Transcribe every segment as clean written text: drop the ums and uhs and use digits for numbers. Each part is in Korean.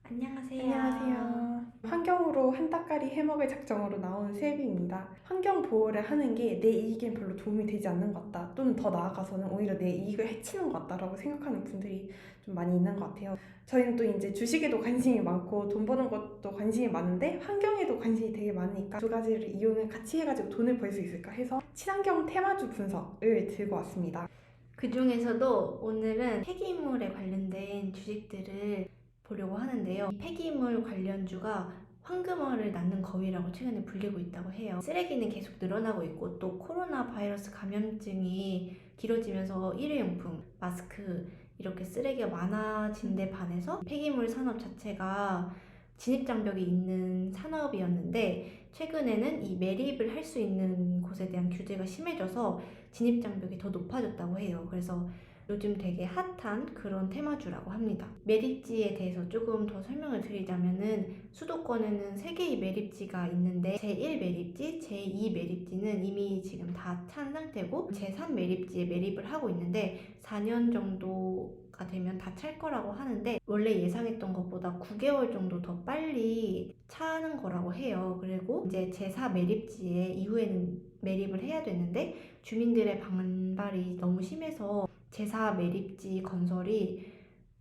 안녕하세요. 안녕하세요. 환경으로 한 따까리 해먹을 작정으로 나온 슬비입니다. 환경 보호를 하는 게 내 이익엔 별로 도움이 되지 않는 것 같다. 또는 더 나아가서는 오히려 내 이익을 해치는 것 같다라고 생각하는 분들이 좀 많이 있는 것 같아요. 저희는 또 이제 주식에도 관심이 많고 돈 버는 것도 관심이 많은데 환경에도 관심이 되게 많으니까 두 가지를 이용을 같이 해가지고 돈을 벌 수 있을까 해서 친환경 테마주 분석을 들고 왔습니다. 그 중에서도 오늘은 폐기물에 관련된 주식들을 보려고 하는데요. 이 폐기물 관련주가 황금알을 낳는 거위라고 최근에 불리고 있다고 해요. 쓰레기는 계속 늘어나고 있고 또 코로나 바이러스 감염증이 길어지면서 일회용품, 마스크 이렇게 쓰레기가 많아진 데 반해서 폐기물 산업 자체가 진입장벽이 있는 산업이었는데 최근에는 이 매립을 할 수 있는 곳에 대한 규제가 심해져서 진입장벽이 더 높아졌다고 해요. 그래서 요즘 되게 핫한 그런 테마주라고 합니다. 매립지에 대해서 조금 더 설명을 드리자면은 수도권에는 3개의 매립지가 있는데 제1 매립지, 제2 매립지는 이미 지금 다 찬 상태고 제3 매립지에 매립을 하고 있는데 4년 정도가 되면 다 찰 거라고 하는데 원래 예상했던 것보다 9개월 정도 더 빨리 차는 거라고 해요. 그리고 이제 제4 매립지에 이후에는 매립을 해야 되는데 주민들의 반발이 너무 심해서 제4 매립지 건설이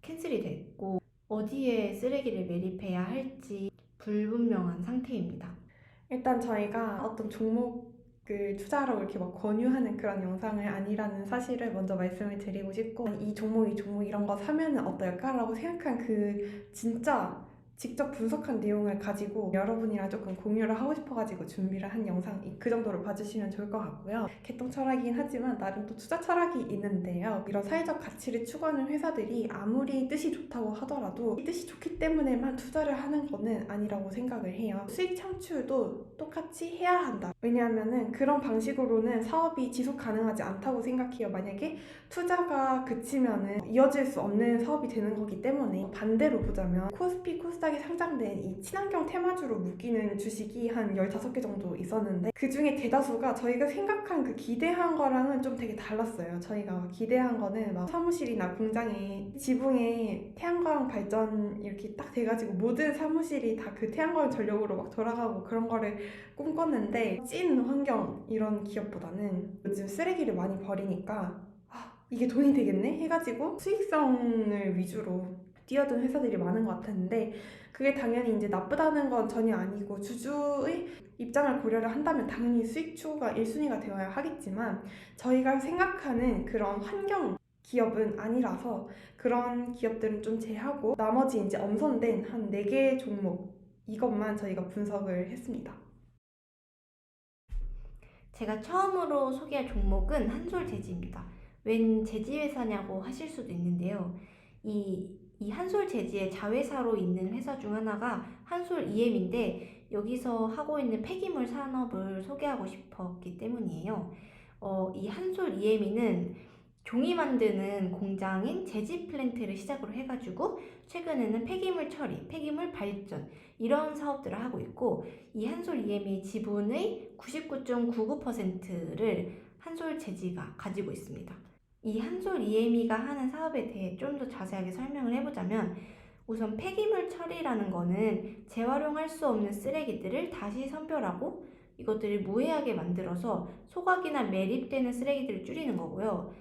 캔슬이 됐고 어디에 쓰레기를 매립해야 할지 불분명한 상태입니다. 일단 저희가 어떤 종목을 투자하라고 이렇게 막 권유하는 그런 영상을 아니라는 사실을 먼저 말씀을 드리고 싶고, 이 종목, 이 종목 이런 거 사면은 어떨까라고 생각한 그 진짜 직접 분석한 내용을 가지고 여러분이랑 조금 공유를 하고 싶어가지고 준비를 한 영상, 그 정도로 봐주시면 좋을 것 같고요. 개똥 철학이긴 하지만 나름 또 투자 철학이 있는데요. 이런 사회적 가치를 추구하는 회사들이 아무리 뜻이 좋다고 하더라도 이 뜻이 좋기 때문에만 투자를 하는 거는 아니라고 생각을 해요. 수익 창출도 똑같이 해야 한다. 왜냐하면은 그런 방식으로는 사업이 지속 가능하지 않다고 생각해요. 만약에 투자가 그치면은 이어질 수 없는 사업이 되는 거기 때문에, 반대로 보자면 코스피 코스닥에 상장된 이 친환경 테마주로 묶이는 주식이 한 15개 정도 있었는데 그 중에 대다수가 저희가 생각한 그 기대한 거랑은 좀 되게 달랐어요. 저희가 기대한 거는 막 사무실이나 공장에 지붕에 태양광 발전 이렇게 딱 돼가지고 모든 사무실이 다 그 태양광 전력으로 막 돌아가고 그런 거를 꿈꿨는데, 찐 환경 이런 기업보다는 요즘 쓰레기를 많이 버리니까 이게 돈이 되겠네 해가지고 수익성을 위주로 뛰어든 회사들이 많은 것 같았는데, 그게 당연히 이제 나쁘다는 건 전혀 아니고 주주의 입장을 고려를 한다면 당연히 수익 추구가 1순위가 되어야 하겠지만, 저희가 생각하는 그런 환경 기업은 아니라서 그런 기업들은 좀 제하고 나머지 이제 엄선된 한 4개 종목, 이것만 저희가 분석을 했습니다. 제가 처음으로 소개할 종목은 한솔재지입니다. 웬 재지회사냐고 하실 수도 있는데요. 이 한솔재지의 자회사로 있는 회사 중 하나가 한솔EM인데 여기서 하고 있는 폐기물 산업을 소개하고 싶었기 때문이에요. 이 한솔EM이는 종이 만드는 공장인 제지 플랜트를 시작으로 해가지고 최근에는 폐기물 처리, 폐기물 발전 이런 사업들을 하고 있고 이 한솔EM의 지분의 99.99%를 한솔재지가 가지고 있습니다. 이 한솔EM이가 하는 사업에 대해 좀 더 자세하게 설명을 해보자면 우선 폐기물 처리라는 거는 재활용할 수 없는 쓰레기들을 다시 선별하고 이것들을 무해하게 만들어서 소각이나 매립되는 쓰레기들을 줄이는 거고요.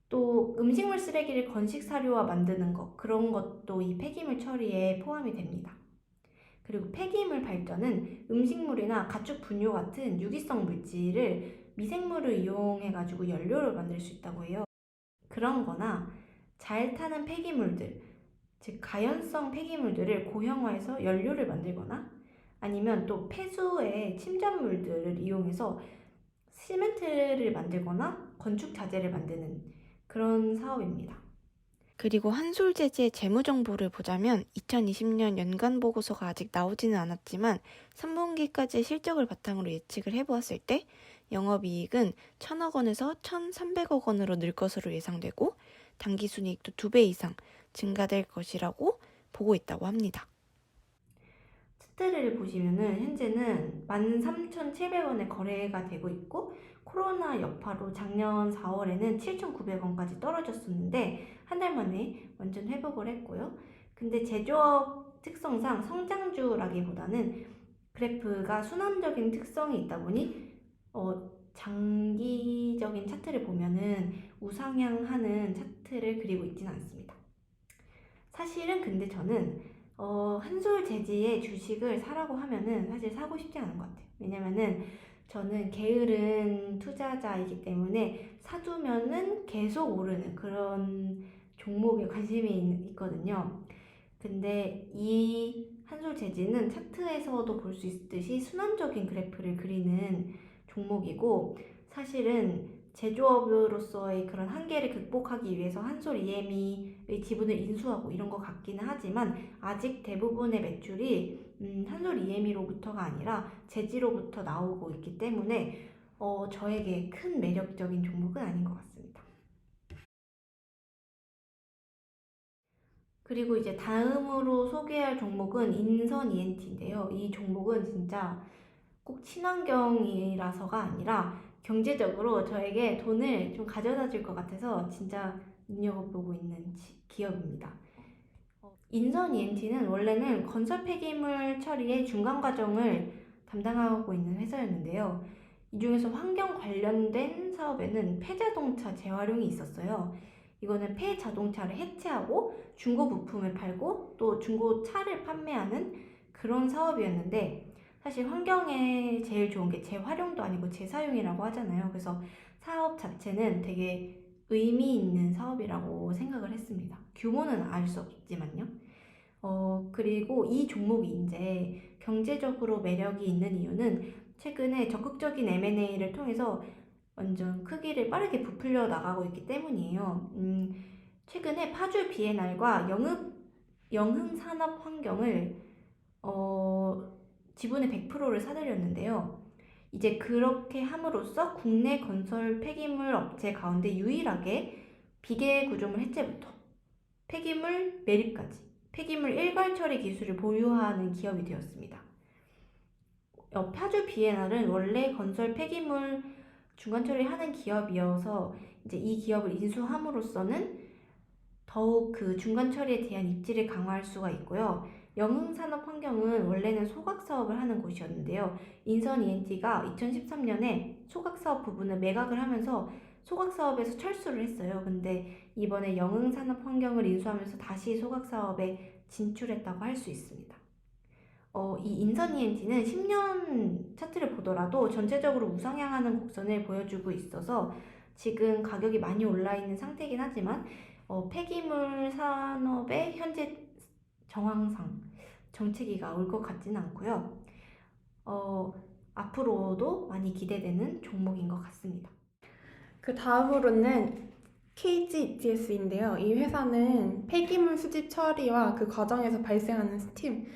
또 음식물 쓰레기를 건식 사료화 만드는 것, 그런 것도 이 폐기물 처리에 포함이 됩니다. 그리고 폐기물 발전은 음식물이나 가축 분유 같은 유기성 물질을 미생물을 이용해가지고 연료를 만들 수 있다고 해요. 그런 거나 잘 타는 폐기물들, 즉 가연성 폐기물들을 고형화해서 연료를 만들거나 아니면 또 폐수의 침전물들을 이용해서 시멘트를 만들거나 건축 자재를 만드는 그런 사업입니다. 그리고 한솔재지의 재무 정보를 보자면 2020년 연간 보고서가 아직 나오지는 않았지만 3분기까지의 실적을 바탕으로 예측을 해보았을 때 영업이익은 1,000억 원에서 1,300억 원으로 늘 것으로 예상되고 당기순이익도 2배 이상 증가될 것이라고 보고 있다고 합니다. 차트를 보시면은 현재는 13,700원에 거래가 되고 있고 코로나 여파로 작년 4월에는 7,900원까지 떨어졌었는데 한 달 만에 완전 회복을 했고요. 근데 제조업 특성상 성장주라기보다는 그래프가 순환적인 특성이 있다 보니 장기적인 차트를 보면은 우상향하는 차트를 그리고 있지는 않습니다. 사실은 근데 저는 한솔재지의 주식을 사라고 하면은 사실 사고 싶지 않은 것 같아요. 왜냐면은 저는 게으른 투자자이기 때문에 사두면은 계속 오르는 그런 종목에 관심이 있거든요. 근데 이 한솔재지는 차트에서도 볼 수 있듯이 순환적인 그래프를 그리는 종목이고, 사실은 제조업으로서의 그런 한계를 극복하기 위해서 한솔 EME의 지분을 인수하고 이런 것 같기는 하지만 아직 대부분의 매출이 한솔 EME로부터가 아니라 제지로부터 나오고 있기 때문에 저에게 큰 매력적인 종목은 아닌 것 같습니다. 그리고 이제 다음으로 소개할 종목은 인선 ENT인데요. 이 종목은 진짜 꼭 친환경이라서가 아니라 경제적으로 저에게 돈을 좀 가져다 줄 것 같아서 진짜 눈여겨보고 있는 기업입니다. 인선 ENT는 원래는 건설 폐기물 처리의 중간 과정을 담당하고 있는 회사였는데요. 이 중에서 환경 관련된 사업에는 폐자동차 재활용이 있었어요. 이거는 폐자동차를 해체하고 중고 부품을 팔고 또 중고차를 판매하는 그런 사업이었는데, 사실 환경에 제일 좋은 게 재활용도 아니고 재사용이라고 하잖아요. 그래서 사업 자체는 되게 의미 있는 사업이라고 생각을 했습니다. 규모는 알 수 없지만요. 그리고 이 종목이 이제 경제적으로 매력이 있는 이유는 최근에 적극적인 M&A를 통해서 완전 크기를 빠르게 부풀려 나가고 있기 때문이에요. 최근에 파주 비엔날과 영흥산업환경을 지분의 100%를 사들였는데요. 이제 그렇게 함으로써 국내 건설 폐기물 업체 가운데 유일하게 비계 구조물 해체부터 폐기물 매립까지 폐기물 일괄 처리 기술을 보유하는 기업이 되었습니다. 파주 비엔날은 원래 건설 폐기물 중간 처리하는 기업이어서 이제 이 기업을 인수함으로써는 더욱 그 중간 처리에 대한 입지를 강화할 수가 있고요. 영흥산업환경은 원래는 소각 사업을 하는 곳이었는데요. 인선 ENT가 2013년에 소각 사업 부분을 매각을 하면서 소각 사업에서 철수를 했어요. 근데 이번에 영흥산업환경을 인수하면서 다시 소각 사업에 진출했다고 할 수 있습니다. 이 인선 ENT는 10년 차트를 보더라도 전체적으로 우상향하는 곡선을 보여주고 있어서 지금 가격이 많이 올라 있는 상태이긴 하지만 폐기물 산업의 현재 정황상 정체기가 올 것 같지는 않고요. 앞으로도 많이 기대되는 종목인 것 같습니다. 그 다음으로는 KG ETS인데요. 이 회사는 폐기물 수집 처리와 그 과정에서 발생하는 스팀,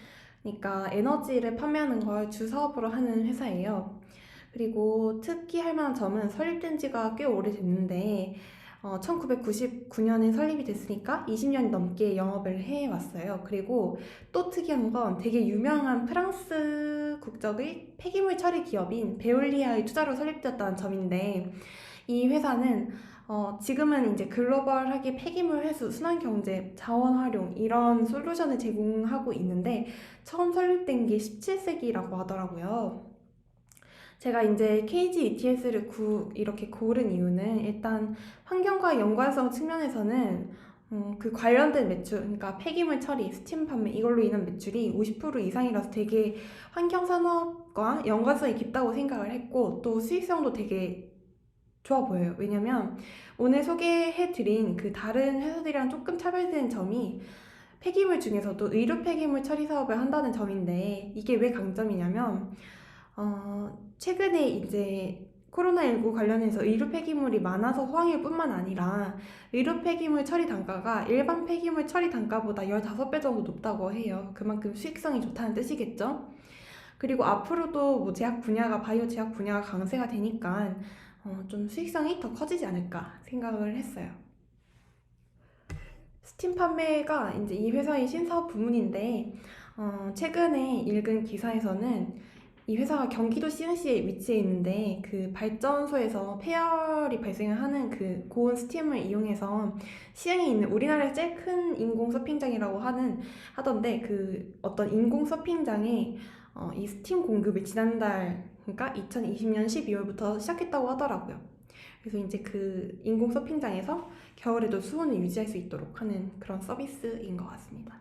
그러니까 에너지를 판매하는 걸 주 사업으로 하는 회사예요. 그리고 특기할 만한 점은 설립된 지가 꽤 오래됐는데 1999년에 설립이 됐으니까 20년 넘게 영업을 해왔어요. 그리고 또 특이한 건 되게 유명한 프랑스 국적의 폐기물 처리 기업인 베올리아의 투자로 설립되었다는 점인데, 이 회사는 지금은 이제 글로벌하게 폐기물 회수, 순환경제, 자원 활용 이런 솔루션을 제공하고 있는데 처음 설립된 게 17세기라고 하더라고요. 제가 이제 KG ETS를 이렇게 고른 이유는 일단 환경과 연관성 측면에서는 그 관련된 매출, 그러니까 폐기물 처리, 스팀 판매 이걸로 인한 매출이 50% 이상이라서 되게 환경 산업과 연관성이 깊다고 생각을 했고, 또 수익성도 되게 좋아 보여요. 왜냐면 오늘 소개해드린 그 다른 회사들이랑 조금 차별되는 점이 폐기물 중에서도 의료 폐기물 처리 사업을 한다는 점인데, 이게 왜 강점이냐면 최근에 이제 코로나19 관련해서 의료 폐기물이 많아서 호황일 뿐만 아니라 의료 폐기물 처리 단가가 일반 폐기물 처리 단가보다 15배 정도 높다고 해요. 그만큼 수익성이 좋다는 뜻이겠죠? 그리고 앞으로도 뭐 제약 분야가 바이오 제약 분야가 강세가 되니까 좀 수익성이 더 커지지 않을까 생각을 했어요. 스팀 판매가 이제 이 회사의 신사업 부문인데 최근에 읽은 기사에서는 이 회사가 경기도 시흥시에 위치해 있는데 그 발전소에서 폐열이 발생을 하는 그 고온 스팀을 이용해서 시흥에 있는 우리나라에서 제일 큰 인공 서핑장이라고 하던데 그 어떤 인공 서핑장에 이 스팀 공급을 지난달 그러니까 2020년 12월부터 시작했다고 하더라고요. 그래서 이제 그 인공 서핑장에서 겨울에도 수온을 유지할 수 있도록 하는 그런 서비스인 것 같습니다.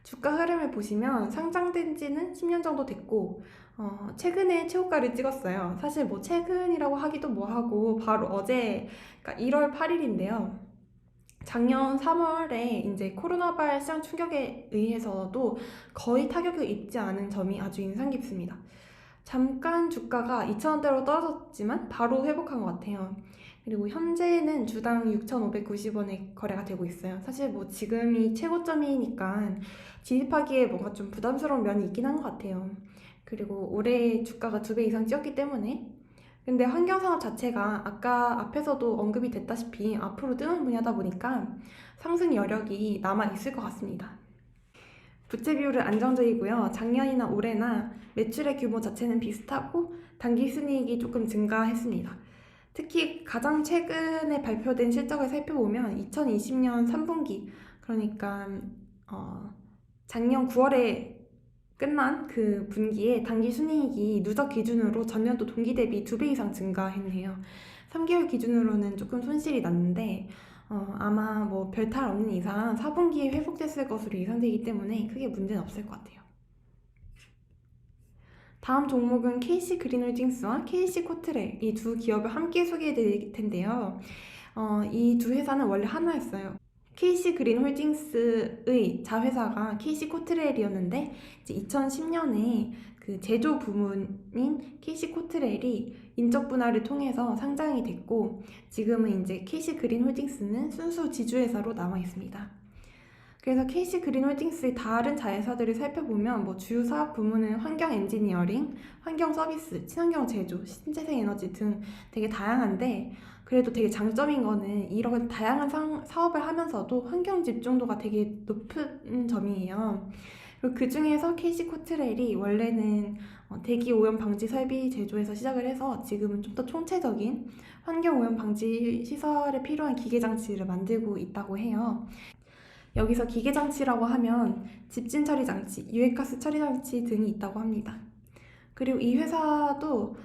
주가 흐름을 보시면 상장된 지는 10년 정도 됐고 최근에 최고가를 찍었어요. 사실 뭐 최근이라고 하기도 뭐하고 바로 어제 그러니까 1월 8일인데요. 작년 3월에 이제 코로나발 시장 충격에 의해서도 거의 타격을 입지 않은 점이 아주 인상 깊습니다. 잠깐 주가가 2,000원대로 떨어졌지만 바로 회복한 것 같아요. 그리고 현재는 주당 6,590원에 거래가 되고 있어요. 사실 뭐 지금이 최고점이니까 진입하기에 뭔가 좀 부담스러운 면이 있긴 한 것 같아요. 그리고 올해 주가가 2배 이상 뛰었기 때문에 근데 환경산업 자체가 아까 앞에서도 언급이 됐다시피 앞으로 뜨는 분야다 보니까 상승 여력이 남아있을 것 같습니다. 부채 비율은 안정적이고요. 작년이나 올해나 매출의 규모 자체는 비슷하고 당기순이익이 조금 증가했습니다. 특히 가장 최근에 발표된 실적을 살펴보면 2020년 3분기 그러니까 작년 9월에 끝난 그 분기에 당기순이익이 누적 기준으로 전년도 동기 대비 2배 이상 증가했네요. 3개월 기준으로는 조금 손실이 났는데 아마 뭐 별탈 없는 이상 4분기에 회복됐을 것으로 예상되기 때문에 크게 문제는 없을 것 같아요. 다음 종목은 KC 그린홀딩스와 KC 코트렐 이 두 기업을 함께 소개해 드릴 텐데요. 이 두 회사는 원래 하나였어요. KC 그린홀딩스의 자회사가 KC 코트렐이었는데 이제 2010년에 그 제조 부문인 KC 코트렐이 인적 분할을 통해서 상장이 됐고 지금은 이제 KC 그린홀딩스는 순수 지주회사로 남아 있습니다. 그래서 KC 그린홀딩스의 다른 자회사들을 살펴보면 뭐 주요 사업 부문은 환경 엔지니어링, 환경 서비스, 친환경 제조, 신재생 에너지 등 되게 다양한데 그래도 되게 장점인 거는 이런 다양한 사업을 하면서도 환경 집중도가 되게 높은 점이에요. 그리고 그 중에서 KC 코트렐이 원래는 대기 오염 방지 설비 제조에서 시작을 해서 지금은 좀 더 총체적인 환경 오염 방지 시설에 필요한 기계 장치를 만들고 있다고 해요. 여기서 기계 장치라고 하면 집진 처리 장치, 유해가스 처리 장치 등이 있다고 합니다. 그리고 이 회사도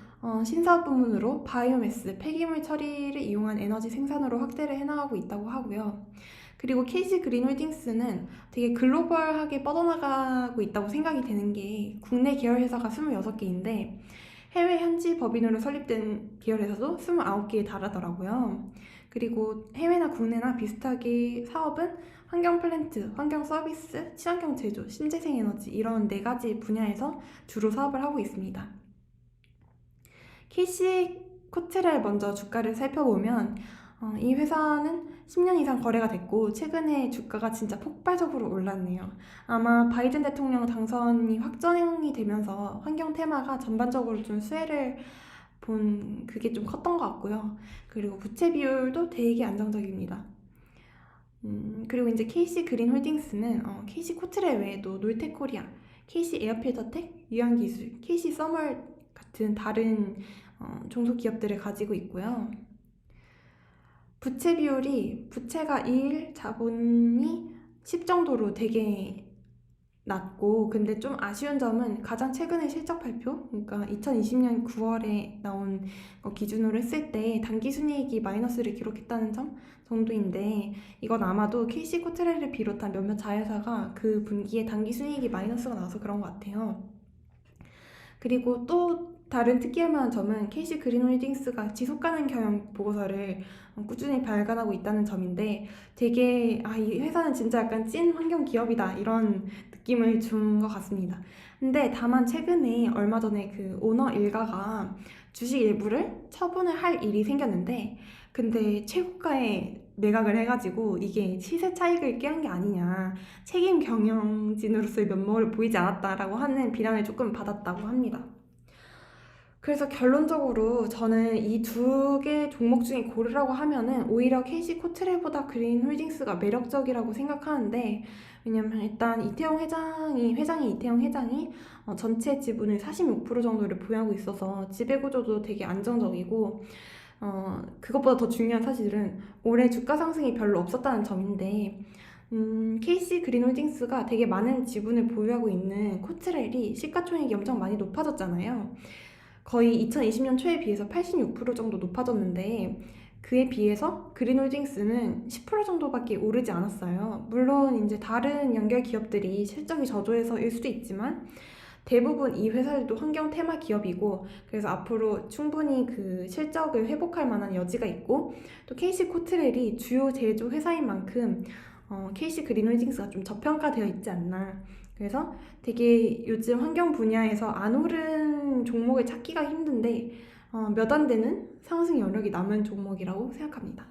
신사업 부문으로 바이오매스, 폐기물 처리를 이용한 에너지 생산으로 확대를 해나가고 있다고 하고요. 그리고 KC 그린홀딩스는 되게 글로벌하게 뻗어나가고 있다고 생각이 되는 게 국내 계열 회사가 26개인데 해외 현지 법인으로 설립된 계열 회사도 29개에 달하더라고요. 그리고 해외나 국내나 비슷하게 사업은 환경 플랜트, 환경 서비스, 친환경 제조, 신재생 에너지 이런 4가지 분야에서 주로 사업을 하고 있습니다. KC 코트렐 먼저 주가를 살펴보면 이 회사는 10년 이상 거래가 됐고 최근에 주가가 진짜 폭발적으로 올랐네요. 아마 바이든 대통령 당선이 확정이 되면서 환경 테마가 전반적으로 좀 수혜를 본 그게 좀 컸던 것 같고요. 그리고 부채 비율도 되게 안정적입니다. 그리고 이제 KC 그린홀딩스는 KC 코트렐 외에도 놀테코리아, KC 에어필터텍, 유양기술, KC 서멀 같은 다른 종속 기업들을 가지고 있고요. 부채 비율이 부채가 1, 자본이 10 정도로 되게 낮고 근데 좀 아쉬운 점은 가장 최근의 실적 발표 그러니까 2020년 9월에 나온 거 기준으로 했을 때 당기순이익이 마이너스를 기록했다는 점 정도인데 이건 아마도 KC 코트렐을 비롯한 몇몇 자회사가 그 분기에 당기순이익이 마이너스가 나와서 그런 것 같아요. 그리고 또 다른 특이할 만한 점은 KC 그린홀딩스가 지속가능 경영 보고서를 꾸준히 발간하고 있다는 점인데 되게 이 회사는 진짜 약간 찐 환경 기업이다 이런 느낌을 준 것 같습니다. 근데 다만 최근에 얼마 전에 그 오너 일가가 주식 일부를 처분을 할 일이 생겼는데 근데 최고가에 매각을 해가지고 이게 시세 차익을 꾀한 게 아니냐 책임 경영진으로서의 면모를 보이지 않았다라고 하는 비난을 조금 받았다고 합니다. 그래서 결론적으로 저는 이 두 개 종목 중에 고르라고 하면은 오히려 KC 코트레보다 그린홀딩스가 매력적이라고 생각하는데, 왜냐면 일단 회장이 이태영 회장이 전체 지분의 46% 정도를 보유하고 있어서 지배구조도 되게 안정적이고, 그것보다 더 중요한 사실은 올해 주가 상승이 별로 없었다는 점인데, KC 그린홀딩스가 되게 많은 지분을 보유하고 있는 코트렐이 시가총액이 엄청 많이 높아졌잖아요. 거의 2020년 초에 비해서 86% 정도 높아졌는데, 그에 비해서 그린홀딩스는 10% 정도밖에 오르지 않았어요. 물론 이제 다른 연결 기업들이 실적이 저조해서일 수도 있지만 대부분 이 회사들도 환경 테마 기업이고, 그래서 앞으로 충분히 그 실적을 회복할 만한 여지가 있고, 또 KC 코트렐이 주요 제조 회사인 만큼 KC 그린홀딩스가 좀 저평가되어 있지 않나. 그래서 되게 요즘 환경 분야에서 안 오른 종목을 찾기가 힘든데 몇 안 되는 상승 여력이 남은 종목이라고 생각합니다.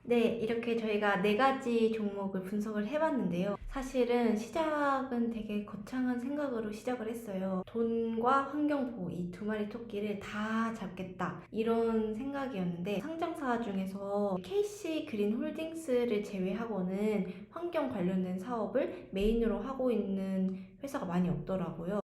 네, 이렇게 저희가 4가지 종목을 분석을 해봤는데요. 사실은 시작은 되게 거창한 생각으로 시작을 했어요. 돈과 환경보호 이 두 마리 토끼를 다 잡겠다 이런 생각이었는데, 상장사 중에서 KC 그린홀딩스를 제외하고는 환경 관련된 사업을 메인으로 하고 있는 회사가 많이 없더라고요.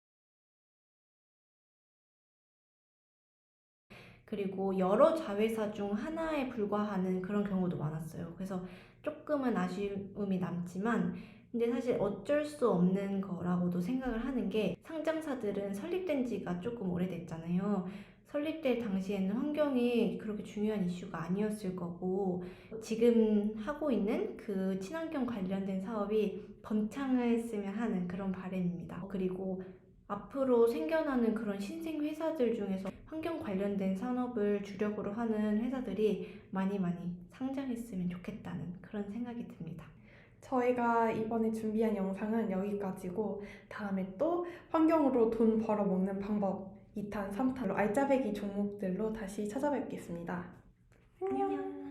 그리고 여러 자회사 중 하나에 불과하는 그런 경우도 많았어요. 그래서 조금은 아쉬움이 남지만, 근데 사실 어쩔 수 없는 거라고도 생각을 하는 게, 상장사들은 설립된 지가 조금 오래됐잖아요. 설립될 당시에는 환경이 그렇게 중요한 이슈가 아니었을 거고, 지금 하고 있는 그 친환경 관련된 사업이 번창을 했으면 하는 그런 바람입니다. 그리고 앞으로 생겨나는 그런 신생 회사들 중에서 환경 관련된 산업을 주력으로 하는 회사들이 많이 상장했으면 좋겠다는 그런 생각이 듭니다. 저희가 이번에 준비한 영상은 여기까지고, 다음에 또 환경으로 돈 벌어먹는 방법 2탄, 3탄로 알짜배기 종목들로 다시 찾아뵙겠습니다. 안녕.